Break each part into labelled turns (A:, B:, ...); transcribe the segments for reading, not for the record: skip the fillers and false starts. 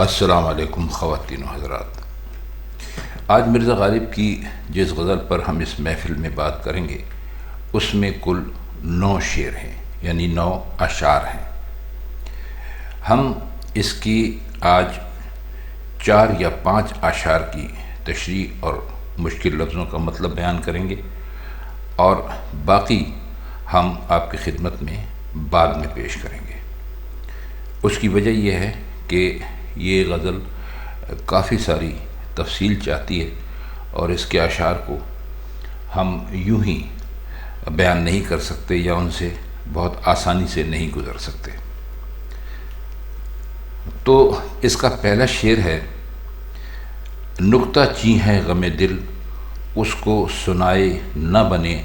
A: السلام علیکم خواتین و حضرات۔ آج مرزا غالب کی جس غزل پر ہم اس محفل میں بات کریں گے اس میں کل 9 شعر ہیں، یعنی 9 اشعار ہیں۔ ہم اس کی آج 4 یا 5 اشعار کی تشریح اور مشکل لفظوں کا مطلب بیان کریں گے، اور باقی ہم آپ کی خدمت میں بعد میں پیش کریں گے۔ اس کی وجہ یہ ہے کہ یہ غزل کافی ساری تفصیل چاہتی ہے اور اس کے اشعار کو ہم یوں ہی بیان نہیں کر سکتے یا ان سے بہت آسانی سے نہیں گزر سکتے۔ تو اس کا پہلا شعر ہے: نکتہ چیں ہے غم دل، اس کو سنائے نہ بنے،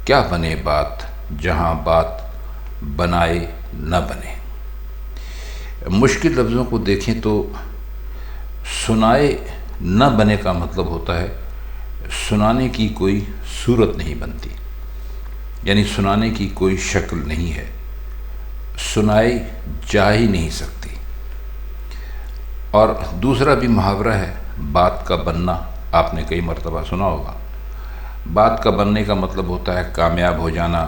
A: کیا بنے بات جہاں بات بنائے نہ بنے۔ مشکل لفظوں کو دیکھیں تو سنائے نہ بنے کا مطلب ہوتا ہے سنانے کی کوئی صورت نہیں بنتی، یعنی سنانے کی کوئی شکل نہیں ہے، سنائی جا ہی نہیں سکتی۔ اور دوسرا بھی محاورہ ہے بات کا بننا، آپ نے کئی مرتبہ سنا ہوگا۔ بات کا بننے کا مطلب ہوتا ہے کامیاب ہو جانا،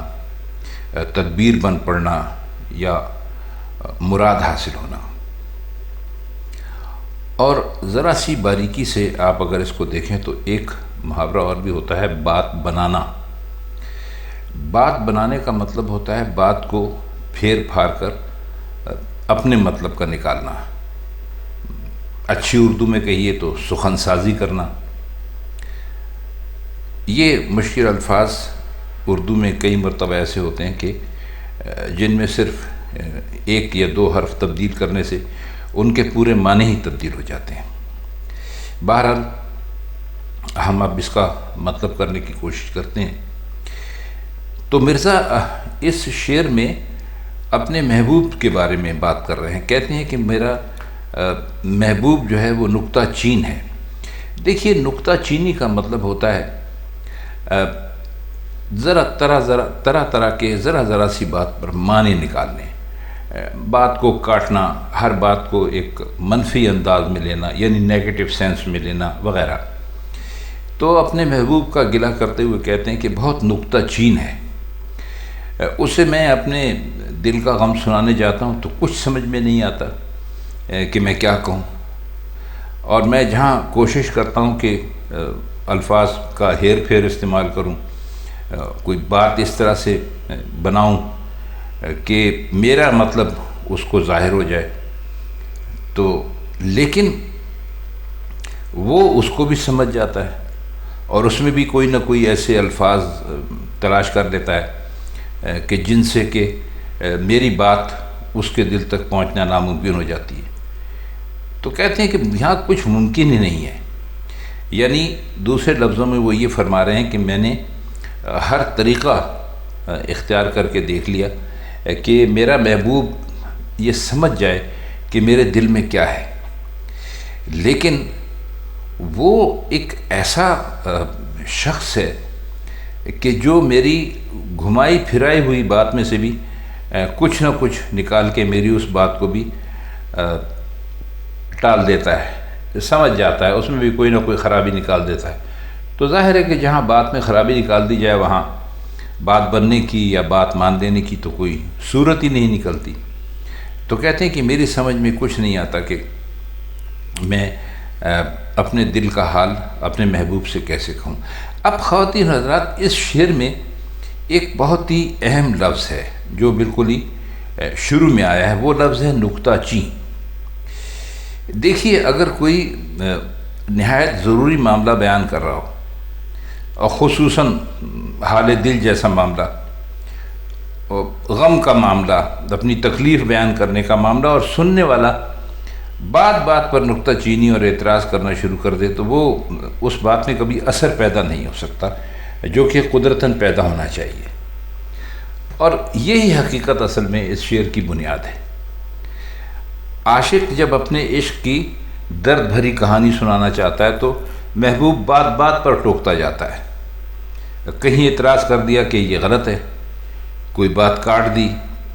A: تدبیر بن پڑنا یا مراد حاصل ہونا۔ اور ذرا سی باریکی سے آپ اگر اس کو دیکھیں تو ایک محاورہ اور بھی ہوتا ہے بات بنانا۔ بات بنانے کا مطلب ہوتا ہے بات کو پھیر پھار کر اپنے مطلب کا نکالنا، اچھی اردو میں کہیے تو سخن سازی کرنا۔ یہ مشکل الفاظ اردو میں کئی مرتبہ ایسے ہوتے ہیں کہ جن میں صرف 1 یا 2 حرف تبدیل کرنے سے ان کے پورے معنی ہی تبدیل ہو جاتے ہیں۔ بہرحال ہم اب اس کا مطلب کرنے کی کوشش کرتے ہیں۔ تو مرزا اس شعر میں اپنے محبوب کے بارے میں بات کر رہے ہیں، کہتے ہیں کہ میرا محبوب جو ہے وہ نکتہ چین ہے۔ دیکھیے، نکتہ چینی کا مطلب ہوتا ہے طرح طرح کے ذرا سی بات پر معنی نکالنے، بات کو کاٹنا، ہر بات کو ایک منفی انداز میں لینا، یعنی نیگیٹو سینس میں لینا وغیرہ۔ تو اپنے محبوب کا گلہ کرتے ہوئے کہتے ہیں کہ بہت نکتہ چین ہے، اسے میں اپنے دل کا غم سنانے جاتا ہوں تو کچھ سمجھ میں نہیں آتا کہ میں کیا کہوں، اور میں جہاں کوشش کرتا ہوں کہ الفاظ کا ہیر پھیر استعمال کروں، کوئی بات اس طرح سے بناؤں کہ میرا مطلب اس کو ظاہر ہو جائے، تو لیکن وہ اس کو بھی سمجھ جاتا ہے اور اس میں بھی کوئی نہ کوئی ایسے الفاظ تلاش کر لیتا ہے کہ جن سے کہ میری بات اس کے دل تک پہنچنا ناممکن ہو جاتی ہے۔ تو کہتے ہیں کہ یہاں کچھ ممکن ہی نہیں ہے، یعنی دوسرے لفظوں میں وہ یہ فرما رہے ہیں کہ میں نے ہر طریقہ اختیار کر کے دیکھ لیا کہ میرا محبوب یہ سمجھ جائے کہ میرے دل میں کیا ہے، لیکن وہ ایک ایسا شخص ہے کہ جو میری گھمائی پھرائی ہوئی بات میں سے بھی کچھ نہ کچھ نکال کے میری اس بات کو بھی ٹال دیتا ہے، سمجھ جاتا ہے، اس میں بھی کوئی نہ کوئی خرابی نکال دیتا ہے۔ تو ظاہر ہے کہ جہاں بات میں خرابی نکال دی جائے وہاں بات بننے کی یا بات مان دینے کی تو کوئی صورت ہی نہیں نکلتی۔ تو کہتے ہیں کہ میری سمجھ میں کچھ نہیں آتا کہ میں اپنے دل کا حال اپنے محبوب سے کیسے کہوں۔ اب خواتین حضرات، اس شعر میں ایک بہت ہی اہم لفظ ہے جو بالکل ہی شروع میں آیا ہے، وہ لفظ ہے نکتہ چیں۔ دیکھیے، اگر کوئی نہایت ضروری معاملہ بیان کر رہا ہو، اور خصوصاً حال دل جیسا معاملہ، غم کا معاملہ، اپنی تکلیف بیان کرنے کا معاملہ، اور سننے والا بات بات پر نکتہ چینی اور اعتراض کرنا شروع کر دے، تو وہ اس بات میں کبھی اثر پیدا نہیں ہو سکتا جو کہ قدرتاً پیدا ہونا چاہیے۔ اور یہی حقیقت اصل میں اس شعر کی بنیاد ہے۔ عاشق جب اپنے عشق کی درد بھری کہانی سنانا چاہتا ہے تو محبوب بات بات پر ٹوکتا جاتا ہے، کہیں اعتراض کر دیا کہ یہ غلط ہے، کوئی بات کاٹ دی،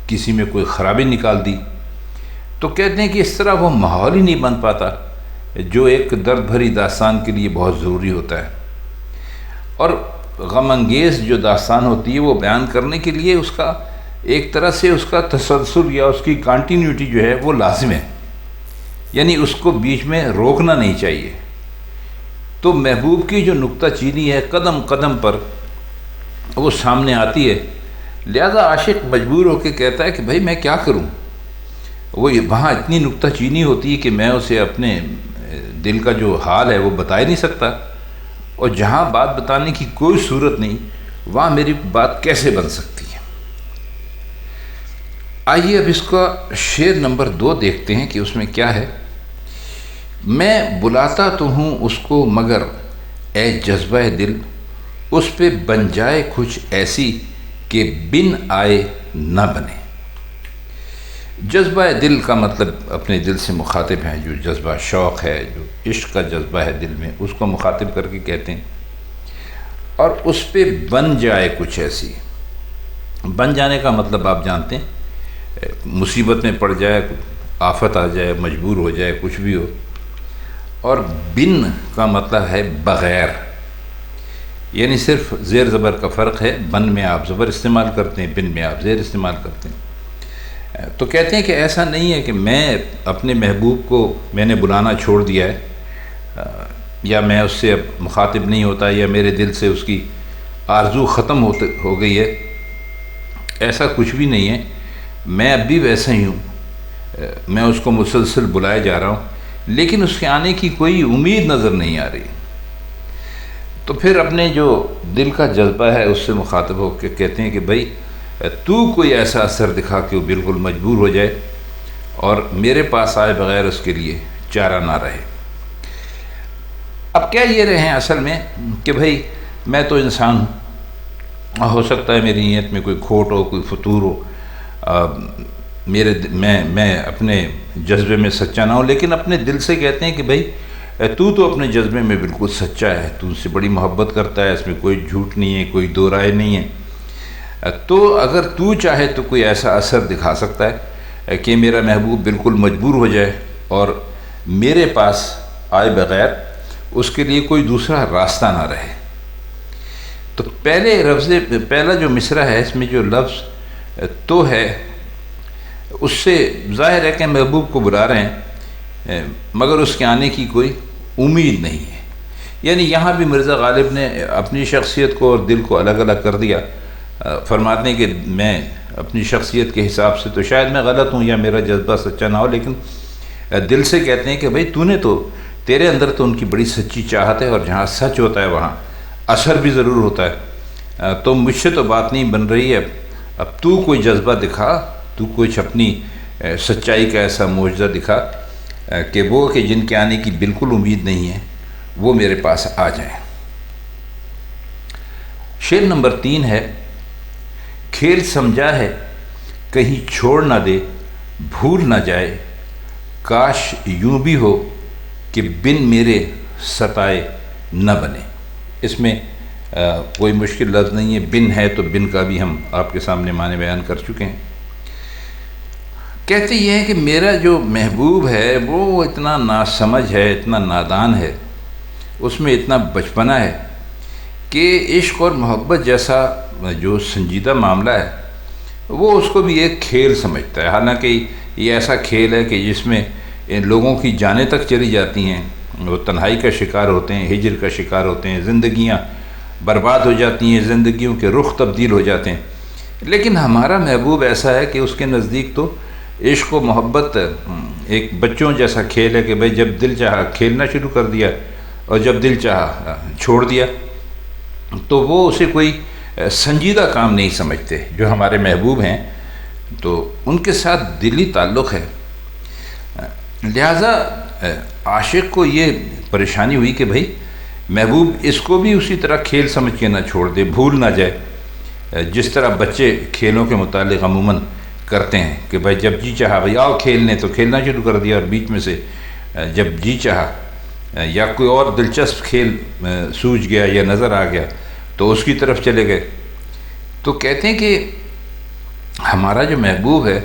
A: کسی میں کوئی خرابی نکال دی، تو کہتے ہیں کہ اس طرح وہ ماحول ہی نہیں بن پاتا جو ایک درد بھری داستان کے لیے بہت ضروری ہوتا ہے، اور غم انگیز جو داستان ہوتی ہے وہ بیان کرنے کے لیے اس کا ایک طرح سے اس کا تسلسل یا اس کی کانٹینیوٹی جو ہے وہ لازم ہے، یعنی اس کو بیچ میں روکنا نہیں چاہیے۔ تو محبوب کی جو نکتہ چینی ہے قدم قدم پر وہ سامنے آتی ہے، لہذا عاشق مجبور ہو کے کہتا ہے کہ بھائی میں کیا کروں، وہ وہاں اتنی نکتہ چینی ہوتی ہے کہ میں اسے اپنے دل کا جو حال ہے وہ بتا ہی نہیں سکتا، اور جہاں بات بتانے کی کوئی صورت نہیں وہاں میری بات کیسے بن سکتی ہے۔ آئیے اب اس کا شعر نمبر 2 دیکھتے ہیں کہ اس میں کیا ہے۔ میں بلاتا تو ہوں اس کو مگر اے جذبہ دل، اس پہ بن جائے کچھ ایسی کہ بن آئے نہ بنے۔ جذبہ دل کا مطلب اپنے دل سے مخاطب ہیں، جو جذبہ شوق ہے، جو عشق کا جذبہ ہے دل میں، اس کو مخاطب کر کے کہتے ہیں، اور اس پہ بن جائے کچھ ایسی۔ بن جانے کا مطلب آپ جانتے ہیں، مصیبت میں پڑ جائے، آفت آ جائے، مجبور ہو جائے، کچھ بھی ہو۔ اور بن کا مطلب ہے بغیر، یعنی صرف زیر زبر کا فرق ہے، بن میں آپ زبر استعمال کرتے ہیں، بن میں آپ زیر استعمال کرتے ہیں۔ تو کہتے ہیں کہ ایسا نہیں ہے کہ میں اپنے محبوب کو میں نے بلانا چھوڑ دیا ہے، یا میں اس سے اب مخاطب نہیں ہوتا، یا میرے دل سے اس کی آرزو ختم ہو گئی ہے، ایسا کچھ بھی نہیں ہے۔ میں اب بھی ویسا ہی ہوں، میں اس کو مسلسل بلائے جا رہا ہوں، لیکن اس کے آنے کی کوئی امید نظر نہیں آ رہی۔ تو پھر اپنے جو دل کا جذبہ ہے اس سے مخاطب ہو کے کہتے ہیں کہ بھائی تو کوئی ایسا اثر دکھا کہ وہ بالکل مجبور ہو جائے اور میرے پاس آئے بغیر اس کے لیے چارہ نہ رہے۔ اب کیا یہ رہے ہیں اصل میں کہ بھائی میں تو انسان ہوں، ہو سکتا ہے میری نیت میں کوئی کھوٹ ہو، کوئی فتور ہو، میں اپنے جذبے میں سچا نہ ہوں، لیکن اپنے دل سے کہتے ہیں کہ بھائی تو اپنے جذبے میں بالکل سچا ہے، تو ان سے بڑی محبت کرتا ہے، اس میں کوئی جھوٹ نہیں ہے، کوئی دو رائے نہیں ہے، تو اگر تو چاہے تو کوئی ایسا اثر دکھا سکتا ہے کہ میرا محبوب بالکل مجبور ہو جائے اور میرے پاس آئے بغیر اس کے لیے کوئی دوسرا راستہ نہ رہے۔ تو پہلا جو مصرع ہے اس میں جو لفظ تو ہے، اس سے ظاہر ہے کہ محبوب کو بلا رہے ہیں مگر اس کے آنے کی کوئی امید نہیں ہے، یعنی یہاں بھی مرزا غالب نے اپنی شخصیت کو اور دل کو الگ الگ کر دیا۔ فرماتے ہیں کہ میں اپنی شخصیت کے حساب سے تو شاید میں غلط ہوں یا میرا جذبہ سچا نہ ہو، لیکن دل سے کہتے ہیں کہ بھائی تیرے اندر تو ان کی بڑی سچی چاہت ہے، اور جہاں سچ ہوتا ہے وہاں اثر بھی ضرور ہوتا ہے، تو مجھ سے تو بات نہیں بن رہی ہے، اب تو کوئی جذبہ دکھا، تو کچھ اپنی سچائی کا ایسا معجزہ دکھا کہ وہ کہ جن کے آنے کی بالکل امید نہیں ہے وہ میرے پاس آ جائیں۔ شعر نمبر 3 ہے، کھیل سمجھا ہے کہیں چھوڑ نہ دے، بھول نہ جائے، کاش یوں بھی ہو کہ بن میرے ستائے نہ بنے۔ اس میں کوئی مشکل لفظ نہیں ہے، بن ہے تو بن کا بھی ہم آپ کے سامنے معنی بیان کر چکے ہیں۔ کہتے یہ ہے کہ میرا جو محبوب ہے وہ اتنا ناسمجھ ہے، اتنا نادان ہے، اس میں اتنا بچپنا ہے کہ عشق اور محبت جیسا جو سنجیدہ معاملہ ہے وہ اس کو بھی ایک کھیل سمجھتا ہے، حالانکہ یہ ایسا کھیل ہے کہ جس میں لوگوں کی جانیں تک چلی جاتی ہیں، وہ تنہائی کا شکار ہوتے ہیں، ہجر کا شکار ہوتے ہیں، زندگیاں برباد ہو جاتی ہیں، زندگیوں کے رخ تبدیل ہو جاتے ہیں، لیکن ہمارا محبوب ایسا ہے کہ اس کے نزدیک تو عشق و محبت ایک بچوں جیسا کھیل ہے کہ بھائی جب دل چاہا کھیلنا شروع کر دیا اور جب دل چاہا چھوڑ دیا، تو وہ اسے کوئی سنجیدہ کام نہیں سمجھتے۔ جو ہمارے محبوب ہیں تو ان کے ساتھ دلی تعلق ہے، لہٰذا عاشق کو یہ پریشانی ہوئی کہ بھائی محبوب اس کو بھی اسی طرح کھیل سمجھ کے نہ چھوڑ دے، بھول نہ جائے، جس طرح بچے کھیلوں کے متعلق عموماً کرتے ہیں کہ بھائی جب جی چاہا بھائی آؤ کھیلنے، تو کھیلنا شروع کر دیا، اور بیچ میں سے جب جی چاہا یا کوئی اور دلچسپ کھیل سوجھ گیا یا نظر آ گیا تو اس کی طرف چلے گئے۔ تو کہتے ہیں کہ ہمارا جو محبوب ہے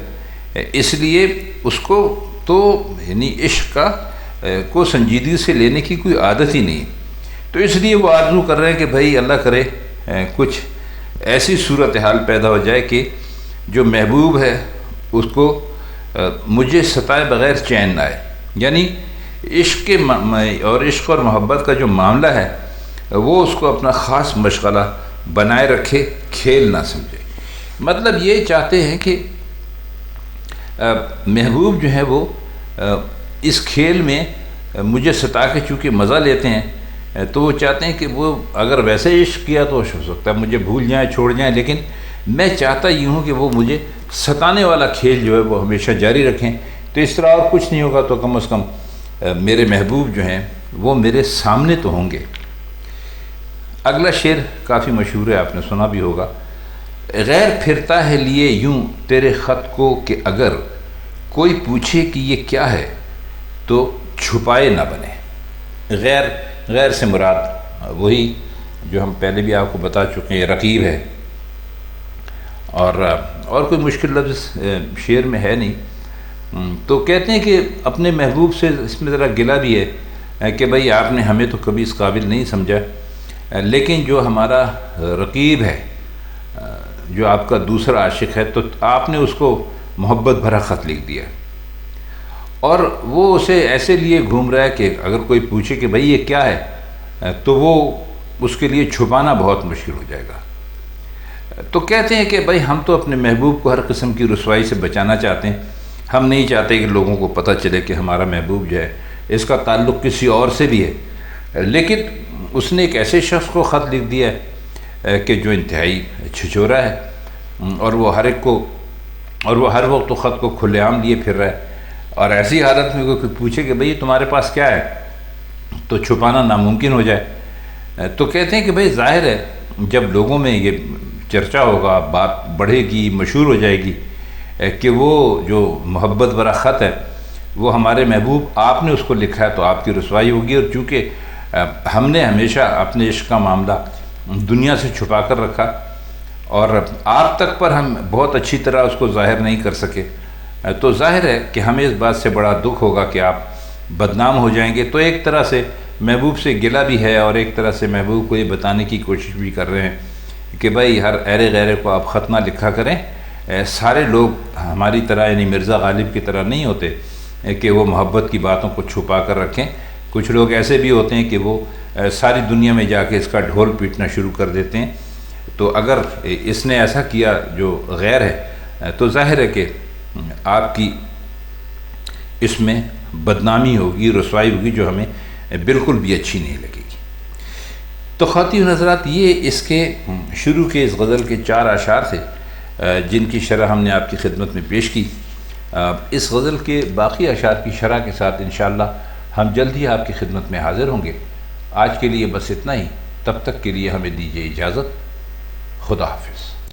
A: اس لیے اس کو تو یعنی عشق کا کو سنجیدگی سے لینے کی کوئی عادت ہی نہیں. تو اس لیے وہ آرزو کر رہے ہیں کہ بھائی اللہ کرے کچھ ایسی صورتحال پیدا ہو جائے کہ جو محبوب ہے اس کو مجھے ستائے بغیر چین نہ آئے. یعنی عشق کے اور عشق اور محبت کا جو معاملہ ہے وہ اس کو اپنا خاص مشغلہ بنائے رکھے، کھیل نہ سمجھے. مطلب یہ چاہتے ہیں کہ محبوب جو ہے وہ اس کھیل میں مجھے ستا کے چونکہ مزہ لیتے ہیں تو وہ چاہتے ہیں کہ وہ اگر ویسے عشق کیا تو ہو سکتا ہے مجھے بھول جائیں، چھوڑ جائیں، لیکن میں چاہتا یہ ہوں کہ وہ مجھے ستانے والا کھیل جو ہے وہ ہمیشہ جاری رکھیں. تو اس طرح اور کچھ نہیں ہوگا تو کم از کم میرے محبوب جو ہیں وہ میرے سامنے تو ہوں گے. اگلا شعر کافی مشہور ہے، آپ نے سنا بھی ہوگا. غیر پھرتا ہے لیے یوں تیرے خط کو کہ اگر کوئی پوچھے کہ یہ کیا ہے تو چھپائے نہ بنے. غیر سے مراد وہی جو ہم پہلے بھی آپ کو بتا چکے ہیں، رقیب ہے. اور کوئی مشکل لفظ شعر میں ہے نہیں. تو کہتے ہیں کہ اپنے محبوب سے اس میں ذرا گلہ بھی ہے کہ بھئی آپ نے ہمیں تو کبھی اس قابل نہیں سمجھا، لیکن جو ہمارا رقیب ہے، جو آپ کا دوسرا عاشق ہے، تو آپ نے اس کو محبت بھرا خط لکھ دیا اور وہ اسے ایسے لیے گھوم رہا ہے کہ اگر کوئی پوچھے کہ بھئی یہ کیا ہے تو وہ اس کے لیے چھپانا بہت مشکل ہو جائے گا. تو کہتے ہیں کہ بھئی ہم تو اپنے محبوب کو ہر قسم کی رسوائی سے بچانا چاہتے ہیں. ہم نہیں چاہتے کہ لوگوں کو پتہ چلے کہ ہمارا محبوب جو ہے اس کا تعلق کسی اور سے بھی ہے، لیکن اس نے ایک ایسے شخص کو خط لکھ دیا ہے کہ جو انتہائی چھچورا ہے اور وہ ہر وقت تو خط کو کھلے عام لیے پھر رہا ہے. اور ایسی حالت میں کوئی پوچھے کہ بھئی تمہارے پاس کیا ہے تو چھپانا ناممکن ہو جائے. تو کہتے ہیں کہ بھئی ظاہر ہے جب لوگوں میں یہ چرچا ہوگا، بات بڑھے گی، مشہور ہو جائے گی کہ وہ جو محبت بھرا خط ہے وہ ہمارے محبوب آپ نے اس کو لکھا ہے، تو آپ کی رسوائی ہوگی. اور چونکہ ہم نے ہمیشہ اپنے عشق کا معاملہ دنیا سے چھپا کر رکھا اور آپ تک پر ہم بہت اچھی طرح اس کو ظاہر نہیں کر سکے، تو ظاہر ہے کہ ہمیں اس بات سے بڑا دکھ ہوگا کہ آپ بدنام ہو جائیں گے. تو ایک طرح سے محبوب سے گلہ بھی ہے اور ایک طرح سے محبوب کو یہ بتانے کی کوشش بھی کر رہے ہیں کہ بھئی ہر ایرے غیرے کو آپ خط نہ لکھا کریں. سارے لوگ ہماری طرح یعنی مرزا غالب کی طرح نہیں ہوتے کہ وہ محبت کی باتوں کو چھپا کر رکھیں. کچھ لوگ ایسے بھی ہوتے ہیں کہ وہ ساری دنیا میں جا کے اس کا ڈھول پیٹنا شروع کر دیتے ہیں. تو اگر اس نے ایسا کیا جو غیر ہے تو ظاہر ہے کہ آپ کی اس میں بدنامی ہوگی، رسوائی ہوگی، جو ہمیں بالکل بھی اچھی نہیں لگے گی. تو خواتین حضرات، یہ اس کے شروع کے اس غزل کے 4 اشعار تھے جن کی شرح ہم نے آپ کی خدمت میں پیش کی. اس غزل کے باقی اشعار کی شرح کے ساتھ انشاءاللہ ہم جلد ہی آپ کی خدمت میں حاضر ہوں گے. آج کے لیے بس اتنا ہی. تب تک کے لیے ہمیں دیجیے اجازت. خدا حافظ.